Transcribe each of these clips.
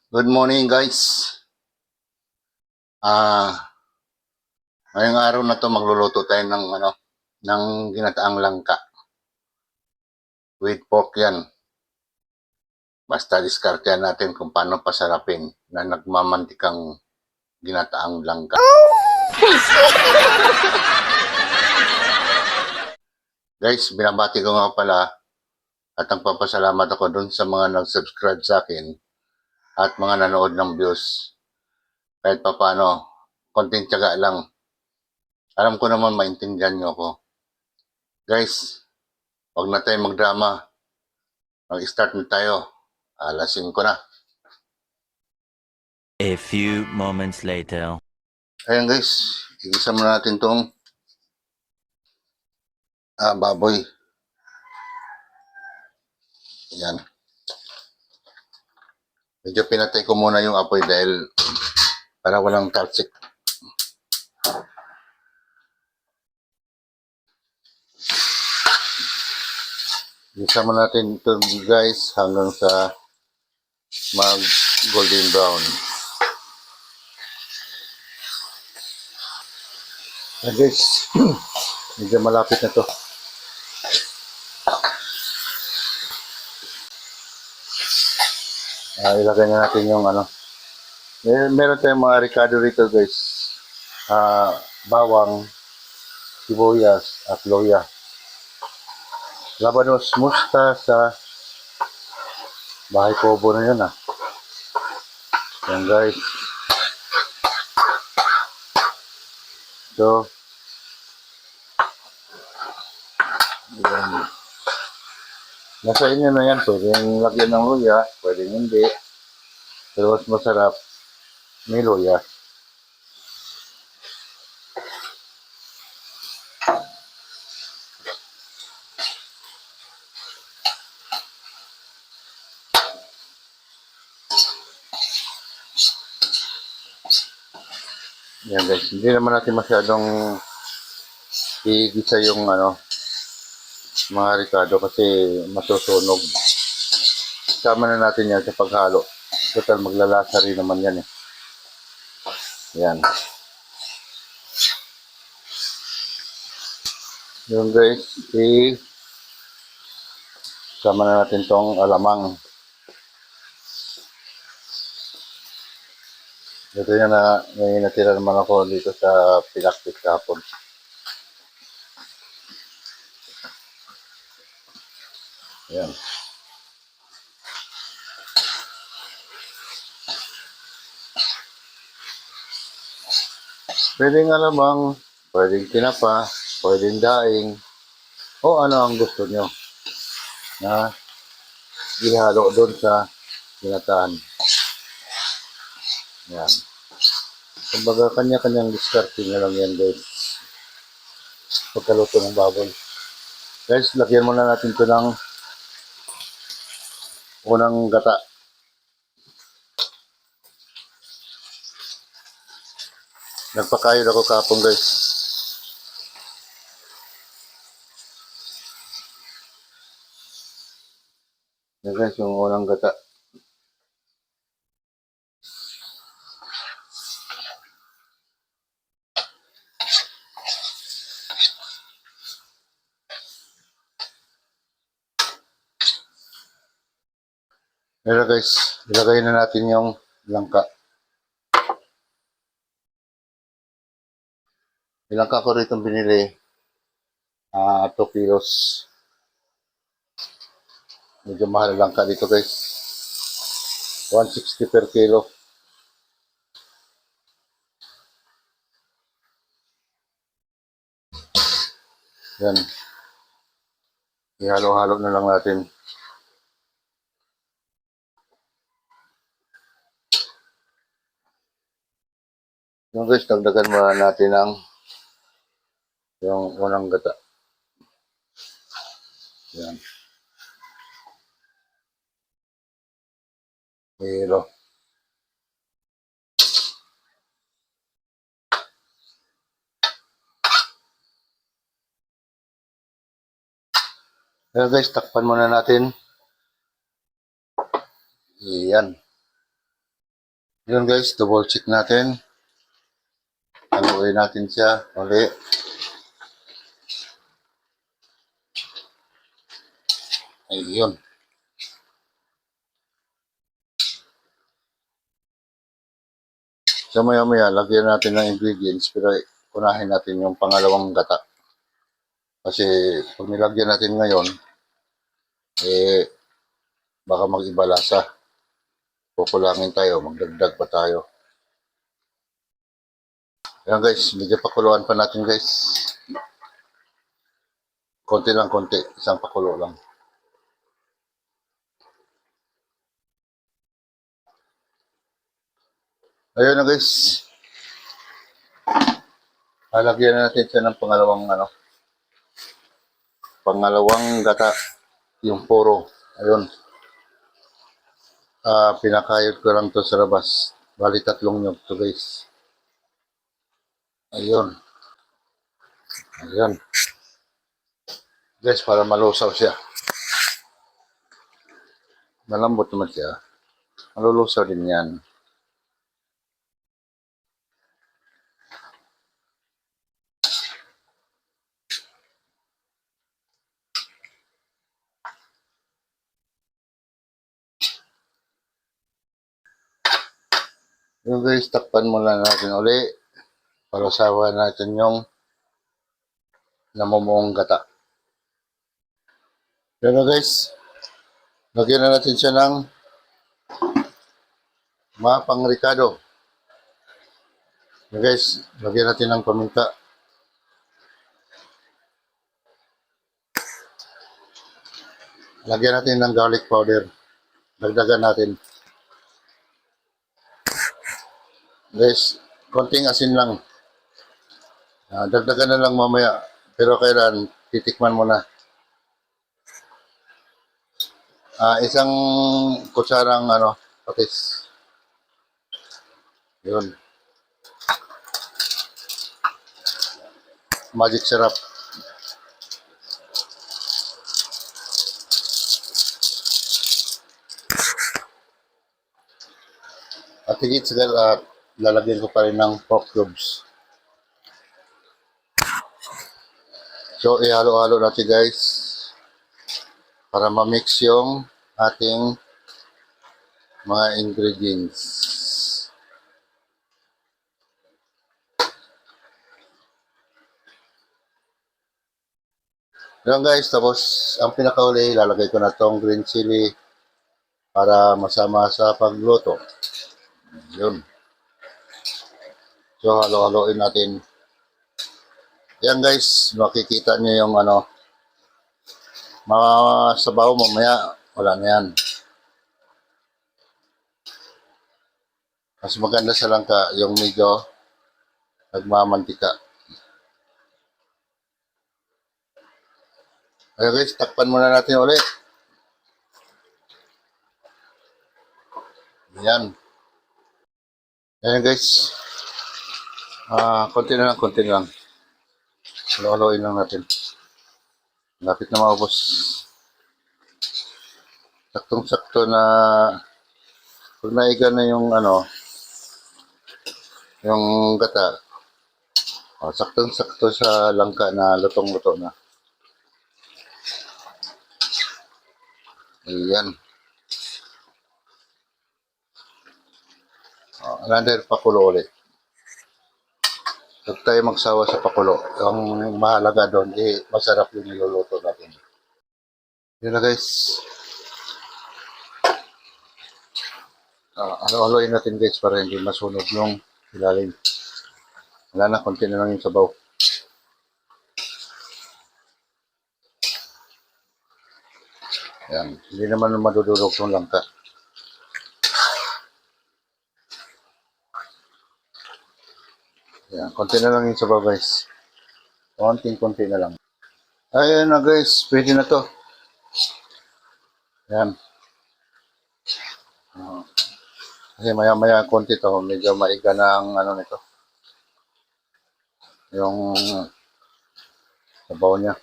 Good morning guys. Ah, ngayong araw na to magluluto tayo ng ginataang langka. With pork 'yan. Basta diskartehan natin kung paano pasarapin na nagmamantikang ginataang langka. Guys, binabati ko nga pala at nagpapasalamat ako dun sa mga nag-subscribe sa akin at mga nanood ng views. Kahit papaano, konting tiyaga lang. Alam ko naman maintindihan nyo ako. Guys, wag na tayo magdrama. Mag-start na tayo. Alasin ko na. A few moments later. Ayan guys, igisa muna natin tong baboy. Ayan. Medyo pinatay ko muna yung apoy dahil para walang talsik. Igisa muna natin ito guys hanggang sa mag golden brown. Ayan guys, medyo malapit na to. Ilagay na natin yung meron tayong mga ricado rito guys. Bawang, sibuyas at loya. Labanos, mustasa. Bahay kubo na yun Yan guys. So, yan. Nasa inyo na yan. Pwedeng lagyan ng luya, pwedeng hindi. Pero mas masarap, may luya. Yan guys, hindi naman natin masyadong igisa yung mga ricado kasi masusunog. Sama na natin yan sa paghalo. Total maglalasa rin naman yan Yan. Yung guys, sama na natin tong alamang. Ito yung may natira naman ako dito sa pinaktik kahapon. Yan. Pwedeng alamang, pwedeng tinapa, pwedeng daing, o ano ang gusto nyo na ihalo doon sa ginataan. Yan. Kumbaga kanya-kanyang diskarte na lang yan guys. Pagkaluto ng baboy. Guys, lagyan muna natin ito ng unang gata. Nagpakayod ako kapon guys. Yan guys, yung unang gata. Pero guys, ilagay na natin yung langka. Yung langka ko rito binili 2 kilos. Medyo mahal ang langka dito guys. 160 per kilo. Yan. Ihalo-halo na lang natin. Yung guys, dagdagan muna natin yung unang gata. Yan. Hilo. Ayan guys, takpan muna natin. Yan. Yun guys, double check natin. Haluin natin siya. Uli. Ayun. So maya-maya, lagyan natin ng ingredients pero unahin natin yung pangalawang gata. Kasi pag nilagyan natin ngayon, eh, baka mag-iba lasa. Kukulangin tayo, magdagdag pa tayo. Ayan guys, medyo pakuluan pa natin guys. Konti lang, konti. Isang pakulo lang. Ayun na guys. Halagyan na natin siya ng pangalawang gata. Yung puro. Ayun. Pinakayod ko lang to sa labas. Bali 3 nyug to guys. Ayun. Ayun. Guys, para malusaw siya. Malambot naman siya. Malulusaw din yan. Yung guys, takpan muna natin uli para sawa natin yung namumuong gata. Pero guys, lagyan na natin siya ng mapangrikado. Yung guys, lagyan natin ng paminta. Lagyan natin ng garlic powder. Dagdagan natin. Guys, konting asin lang. Dagdagan na lang mamaya. Pero kailan, titikman mo na. Isang kutsarang patis. Yun. Magic syrup. At higit sa lalagyan ko pa rin ng pork cubes. So, ihalo-halo natin guys para ma-mix yung ating mga ingredients. Yan guys, tapos ang pinakauli, lalagay ko na tong green chili para masama sa pagluto. Yun. So, halo-haloin natin. Yan guys, makikita nyo yung mga sabaw mamaya, wala na yan. Mas maganda sa langka yung medyo nagmamantika. Okay guys, takpan muna natin ulit. Yan. Ayan guys. Konti na lang, konti lang. Halo-haloin lang natin. Lapit na maubos. Saktong-sakto na pag naiga na yung yung gata. Saktong-sakto sa langka na lutong-luto na. Ayan. Another pakulo ulit. Huwag tayo magsawa sa pakulo. Ang mahalaga doon, masarap yung niluluto natin. Yun na guys. Halo-haloin natin guys para hindi masunog yung ilalim. Wala na, konti na lang yung sabaw. Yan. Hindi naman madudurog yung langka. Yan. Konti na lang yung sabaw guys. Konti na lang. Ayan na guys. Pwede na to. Yan. Kasi maya-maya konti to. Medyo maiga na ang nito. Yung sabaw niya.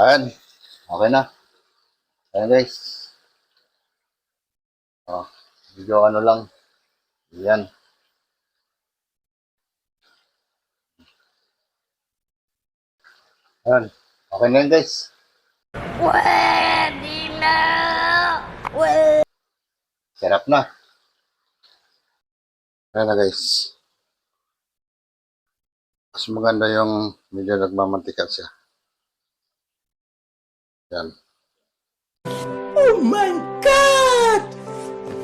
Ayan. Okay na. Ayan guys. Oh, video ano lang. Yan. Yan. Okay na yan guys. Pwede na! Sarap na. Yan na guys. Mas maganda yung medyo nagmamantika siya. Yan. Oh my God!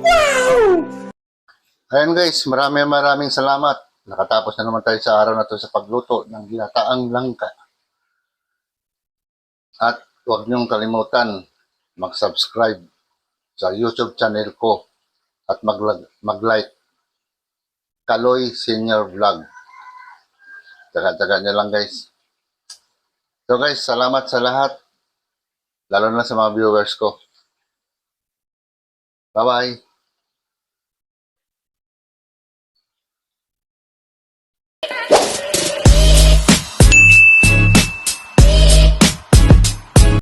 Wow! Ayan guys, maraming salamat. Nakatapos na naman tayo sa araw na to sa pagluto ng ginataang langka. At huwag niyong kalimutan mag-subscribe sa YouTube channel ko at mag-like Kaloy Senior Vlog. Taga-taga niyo lang guys. So guys, salamat sa lahat. Lalo na sa mga viewers ko. Bye-bye.